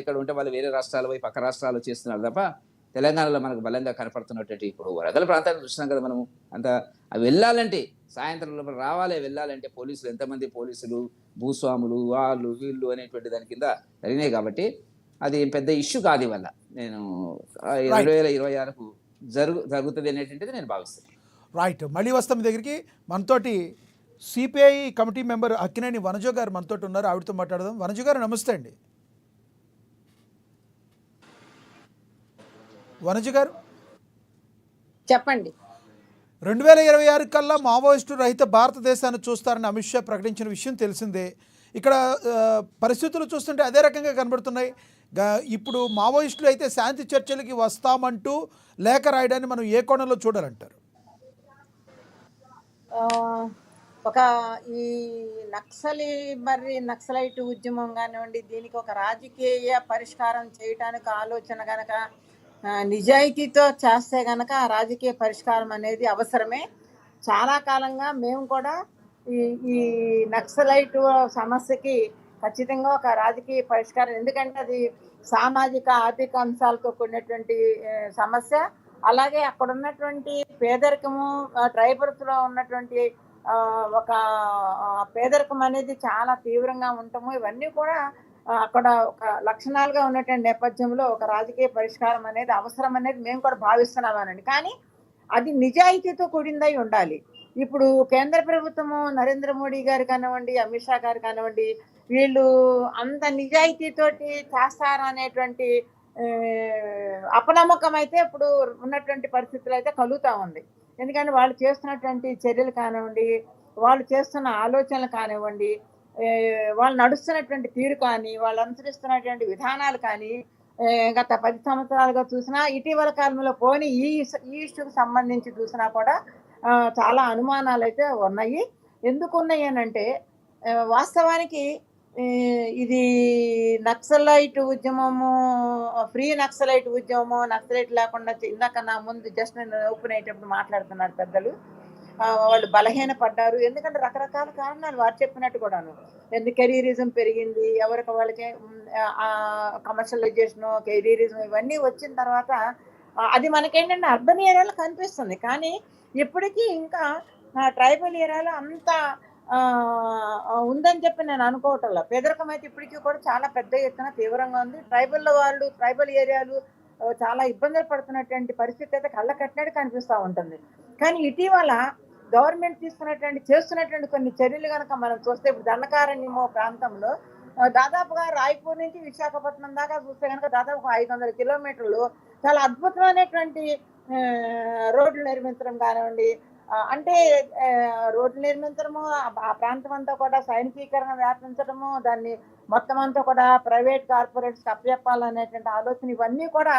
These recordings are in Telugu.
ఇక్కడ ఉంటే వాళ్ళు వేరే రాష్ట్రాల పోయి పక్క రాష్ట్రాలు చేస్తున్నారు తప్ప తెలంగాణలో మనకు బలంగా కనపడుతున్నటువంటి ఇప్పుడు వరదల ప్రాంతాన్ని చూసినాం కదా మనము. అంత అవి వెళ్ళాలంటే సాయంత్రం లోపల రావాలి, వెళ్ళాలంటే పోలీసులు ఎంతమంది పోలీసులు, భూస్వాములు, వాళ్ళు వీళ్ళు అనేటువంటి దాని కింద జరిగినాయి కాబట్టి అది పెద్ద ఇష్యూ కాదు ఇవల్ల. నేను రైట్ 2026కు జరుగుతుంది అనేటువంటిది నేను భావిస్తున్నాను. రైట్ మళ్ళీ వస్తాం మీ దగ్గరికి. మనతోటి CPI committee member Akkineni Vanaja గారు మనతోటి ఉన్నారు, ఆవిడతో మాట్లాడదాం. వనజ గారు నమస్తే అండి. వనజ గారు చెప్పండి. 2026 కల్లా మావోయిస్టు రహిత భారతదేశాన్ని చూస్తారని అమిత్ షా ప్రకటించిన విషయం తెలిసిందే. ఇక్కడ పరిస్థితులు చూస్తుంటే అదే రకంగా కనబడుతున్నాయి. ఇప్పుడు మావోయిస్టులు అయితే శాంతి చర్చలకి వస్తామంటూ లేఖ రాయడాన్ని మనం ఏ కోణంలో చూడాలంటారు? ఒక ఈ నక్సలైట్ ఉద్యమం కానివ్వండి, దీనికి ఒక రాజకీయ పరిష్కారం చేయటానికి ఆలోచన గనక నిజాయితీతో చేస్తే గనక రాజకీయ పరిష్కారం అనేది అవసరమే. చాలా కాలంగా మేము కూడా ఈ నక్సలైట్ సమస్యకి ఖచ్చితంగా ఒక రాజకీయ పరిష్కారం, ఎందుకంటే అది సామాజిక ఆర్థిక అంశాలతో కూడినటువంటి సమస్య. అలాగే అక్కడ ఉన్నటువంటి పేదరికము, ట్రైబల్స్లో ఉన్నటువంటి ఒక పేదరికం అనేది చాలా తీవ్రంగా ఉండటము, ఇవన్నీ కూడా అక్కడ ఒక లక్షణాలుగా ఉన్నటువంటి నేపథ్యంలో ఒక రాజకీయ పరిష్కారం అనేది అవసరం అనేది మేము కూడా భావిస్తున్నామనండి. కానీ అది నిజాయితీతో కూడిందై ఉండాలి. ఇప్పుడు కేంద్ర ప్రభుత్వము నరేంద్ర మోడీ గారు కానివ్వండి, అమిత్ షా గారు కానివ్వండి, వీళ్ళు అంత నిజాయితీతోటి చేస్తారనేటువంటి అపనమ్మకం అయితే ఇప్పుడు ఉన్నటువంటి పరిస్థితులు అయితే కలుగుతూ ఉంది. ఎందుకంటే వాళ్ళు చేస్తున్నటువంటి చర్యలు కానివ్వండి, వాళ్ళు చేస్తున్న ఆలోచనలు కానివ్వండి, వాళ్ళు నడుస్తున్నటువంటి తీరు కానీ, వాళ్ళు అనుసరిస్తున్నటువంటి విధానాలు కానీ గత 10 సంవత్సరాలుగా చూసినా, ఇటీవల కాలంలో పోని ఈ ఇష్యూకి సంబంధించి చూసినా కూడా చాలా అనుమానాలు అయితే ఉన్నాయి. ఎందుకు ఉన్నాయి అనంటే, వాస్తవానికి ఇది నక్సలైట్ ఉద్యమము, ఫ్రీ నక్సలైట్ ఉద్యమము, నక్సలైట్ లేకుండా ఇందాక నా ముందు జస్ట్ నేను ఓపెన్ అయ్యేటప్పుడు మాట్లాడుతున్నారు పెద్దలు, వాళ్ళు బలహీన పడ్డారు. ఎందుకంటే రకరకాల కారణాలు వారు చెప్పినట్టు కూడాను, ఎందుకు కెరీరిజం పెరిగింది, ఎవరికి వాళ్ళకి కమర్షియలైజేషను, కెరీరిజం ఇవన్నీ వచ్చిన తర్వాత అది మనకేంటంటే అర్బన్ ఏరియాలో కనిపిస్తుంది. కానీ ఇప్పటికీ ఇంకా ట్రైబల్ ఏరియాలో అంత ఉందని చెప్పి నేను అనుకోవటంలో, పేదరికం అయితే ఇప్పటికీ కూడా చాలా పెద్ద ఎత్తున తీవ్రంగా ఉంది. ట్రైబల్ ఏరియాలు చాలా ఇబ్బందులు పడుతున్నటువంటి పరిస్థితి అయితే కళ్ళ కట్టినట్టు కనిపిస్తూ ఉంటుంది. కానీ ఇటీవల గవర్నమెంట్ చేస్తున్నటువంటి కొన్ని చర్యలు కనుక మనం చూస్తే, ఇప్పుడు దండకారణ్యమో ప్రాంతంలో దాదాపుగా రాయ్పూర్ నుంచి విశాఖపట్నం దాకా చూస్తే కనుక దాదాపు 500 కిలోమీటర్లు చాలా అద్భుతమైనటువంటి రోడ్లు నిర్మించడం కానివ్వండి, అంటే రోడ్లు నిర్మించడము, ఆ ప్రాంతం అంతా కూడా సైనికీకరణ వ్యాపించడము, దాన్ని మొత్తం అంతా కూడా ప్రైవేట్ కార్పొరేట్స్కి అప్పచెప్పాలనేటువంటి ఆలోచన, ఇవన్నీ కూడా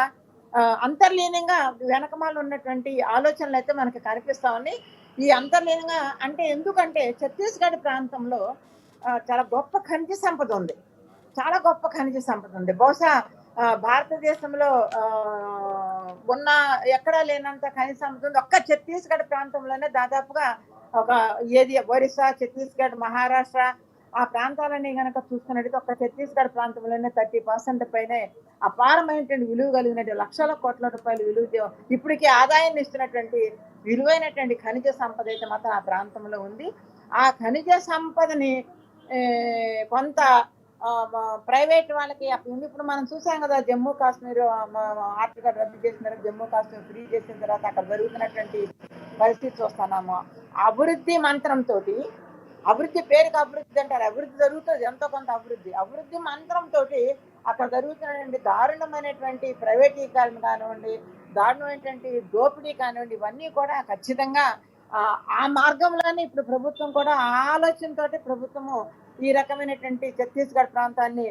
అంతర్లీనంగా వెనకమాల ఉన్నటువంటి ఆలోచనలు అయితే మనకి కనిపిస్తా ఉన్నాయి. ఈ అంతర్లీనంగా అంటే ఎందుకంటే ఛత్తీస్గఢ్ ప్రాంతంలో చాలా గొప్ప ఖనిజ సంపద ఉంది, చాలా గొప్ప ఖనిజ సంపద ఉంది. బహుశా భారతదేశంలో ఉన్న ఎక్కడా లేనంత ఖనిజ సంపద ఉంది. ఒక్క ఛత్తీస్గఢ్ ప్రాంతంలోనే దాదాపుగా ఒక ఒరిస్సా, ఛత్తీస్గఢ్, మహారాష్ట్ర ఆ ప్రాంతాలన్నీ కనుక చూసుకున్నట్టయితే ఒక్క ఛత్తీస్గఢ్ ప్రాంతంలోనే 30% పైనే అపారమైనటువంటి విలువ కలిగినటువంటి లక్షల కోట్ల రూపాయల విలువ, ఇప్పటికీ ఆదాయాన్ని ఇస్తున్నటువంటి విలువైనటువంటి ఖనిజ సంపద అయితే మాత్రం ఆ ప్రాంతంలో ఉంది. ఆ ఖనిజ సంపదని కొంత ప్రైవేట్ వాళ్ళకి ఇప్పుడు మనం చూసాం కదా, జమ్మూ కాశ్మీర్ ఆర్టికల్ రద్దు చేసిన తర్వాత జమ్మూ కాశ్మీర్ ఫ్రీ చేసిన తర్వాత అక్కడ జరుగుతున్నటువంటి పరిస్థితి చూస్తున్నాము. అభివృద్ధి మంత్రంతో, అభివృద్ధి పేరుకి అభివృద్ధి అంటారు, అభివృద్ధి జరుగుతుంది, ఎంతో కొంత అభివృద్ధి మంత్రంతో అక్కడ జరుగుతున్నటువంటి దారుణమైనటువంటి ప్రైవేటీకరణ కానివ్వండి, దారుణమైనటువంటి దోపిడీ కానివ్వండి, ఇవన్నీ కూడా ఖచ్చితంగా ఆ మార్గంలోనే ఇప్పుడు ప్రభుత్వం కూడా ఆలోచనతోటి ప్రభుత్వము ఈ రకమైనటువంటి ఛత్తీస్గఢ్ ప్రాంతాన్ని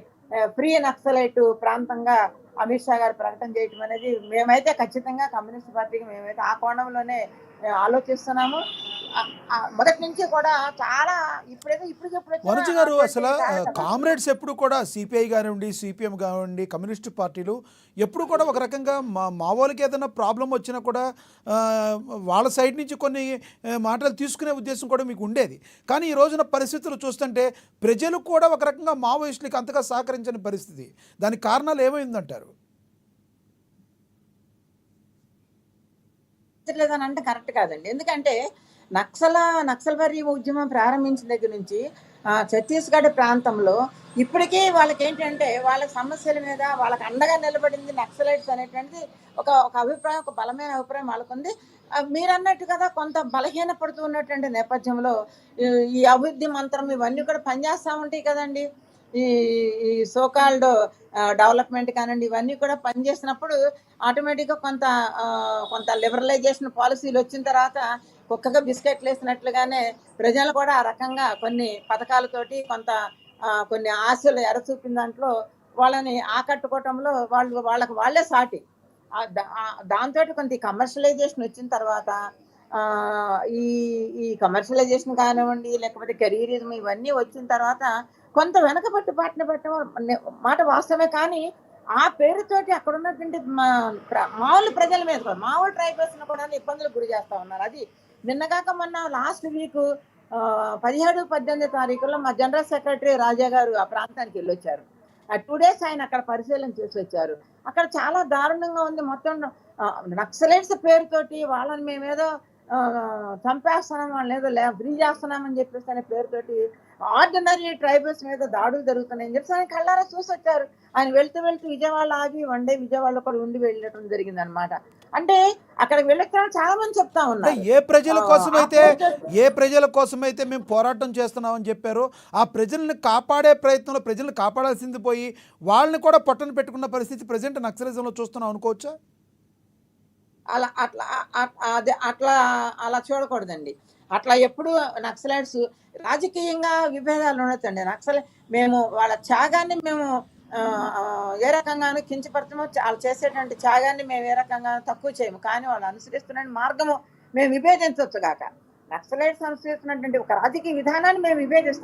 ఫ్రీ నక్సలైట్ ప్రాంతంగా అమిత్ షా గారు ప్రకటన చేయటం అనేది మేమైతే ఖచ్చితంగా కమ్యూనిస్ట్ పార్టీకి మేమైతే ఆ కోణంలోనే ఆలోచిస్తున్నాము. మొదటి నుంచి కూడా చాలా ఇప్పటికిప్పుడు వనజ గారు, అసలు కామ్రేడ్స్ ఎప్పుడు కూడా సిపిఐ కానివ్వండి, సిపిఎం కానివ్వండి, కమ్యూనిస్ట్ పార్టీలు ఎప్పుడు కూడా ఒక రకంగా మావోలకి ఏదైనా ప్రాబ్లం వచ్చినా కూడా ఆ, వాళ్ళ సైడ్ నుంచి కొన్ని మాటలు తీసుకునే ఉద్దేశం కూడా మీకు ఉండేది. కానీ ఈ రోజున పరిస్థితులు చూస్తుంటే ప్రజలు కూడా ఒక రకంగా మావోయిస్టులకి అంతగా సహకరించని పరిస్థితి. దానికి కారణాలు ఏమైందంటారు? లేదని అంటే కరెక్ట్ కాదండి. ఎందుకంటే నక్సల్బరీ ఉద్యమం ప్రారంభించిన దగ్గర నుంచి ఛత్తీస్గఢ్ ప్రాంతంలో ఇప్పటికీ వాళ్ళకేంటంటే వాళ్ళ సమస్యల మీద వాళ్ళకి అండగా నిలబడింది నక్సలైట్స్ అనేటువంటిది ఒక ఒక అభిప్రాయం, ఒక బలమైన అభిప్రాయం వాళ్ళకుంది. మీరన్నట్టు కదా, కొంత బలహీన పడుతూ ఉన్నటువంటి నేపథ్యంలో ఈ అభివృద్ధి మంత్రం ఇవన్నీ కూడా పనిచేస్తూ ఉంటాయి కదండి. ఈ ఈ సోకాల్డ్ డెవలప్మెంట్ కానివ్వండి, ఇవన్నీ కూడా పనిచేసినప్పుడు ఆటోమేటిక్గా కొంత లిబరలైజేషన్ పాలసీలు వచ్చిన తర్వాత కుక్కగా బిస్కెట్లు వేసినట్లుగానే ప్రజలు కూడా ఆ రకంగా కొన్ని పథకాలతోటి కొన్ని ఆశలు ఎరచూపిన దాంట్లో వాళ్ళని ఆకట్టుకోవటంలో వాళ్ళే సాటి. దాంతో కొంత కమర్షియలైజేషన్ వచ్చిన తర్వాత ఆ, ఈ ఈ కమర్షియలైజేషన్ కానివ్వండి, లేకపోతే కెరీరిజం ఇవన్నీ వచ్చిన తర్వాత కొంత వెనకబట్టి బాటిన పెట్టడం మాట వాస్తవమే. కానీ ఆ పేరుతోటి అక్కడ ఉన్నటువంటి మామూలు ప్రజల మీద కూడా, మామూలు ట్రైబల్స్ కూడా ఇబ్బందులకు గురి చేస్తా ఉన్నారు. అది నిన్నగాక మొన్న లాస్ట్ వీక్ 17-18 తారీఖుల్లో మా జనరల్ సెక్రటరీ రాజా గారు ఆ ప్రాంతానికి వెళ్ళొచ్చారు. 2 days ఆయన అక్కడ పరిశీలన చేసి వచ్చారు. అక్కడ చాలా దారుణంగా ఉంది. మొత్తం నక్సలైట్స్ పేరుతోటి వాళ్ళని మేమేదో చంపేస్తున్నాం, వాళ్ళని ఏదో ఫ్రీ చేస్తున్నామని చెప్పేసి అనే పేరుతోటి ఆర్డినరీ ట్రైబల్స్ మీద దాడులు జరుగుతున్నాయని చెప్పి ఆయన కళ్ళారా చూసి వచ్చారు. ఆయన వెళ్తూ విజయవాడ ఆగి 1 day విజయవాడలో కూడా ఉండి వెళ్ళటం జరిగింది అనమాట. అంటే అక్కడికి వెళ్ళొచ్చిన చాలా మంది చెప్తా అంటే ఉన్నారు. ఏ ప్రజల కోసమైతే మేము పోరాటం చేస్తున్నామని చెప్పారో ఆ ప్రజల్ని కాపాడే ప్రయత్నంలో ప్రజల్ని కాపాడాల్సింది పోయి వాళ్ళని కూడా పొట్టన పెట్టుకున్న పరిస్థితి ప్రజెంట్ నక్సలిజంలో చూస్తున్నాం అనుకోవచ్చా? అలా అట్లా అట్లా అలా చూడకూడదండి. అట్లా ఎప్పుడు నక్సలైట్స్ రాజకీయంగా విభేదాలు ఉండొచ్చండి. మేము వాళ్ళ త్యాగాన్ని మేము ఏ రకంగానూ కించపరచము. వాళ్ళు చేసేటువంటి త్యాగాన్ని మేము ఏ రకంగానూ తక్కువ చేయము. కానీ వాళ్ళు అనుసరిస్తున్న మార్గము మేము విభేదించవచ్చు గాక. నక్సలైట్స్ అనుసరిస్తున్నటువంటి ఒక రాజకీయ విధానాన్ని మేము విభేదిస్తాం.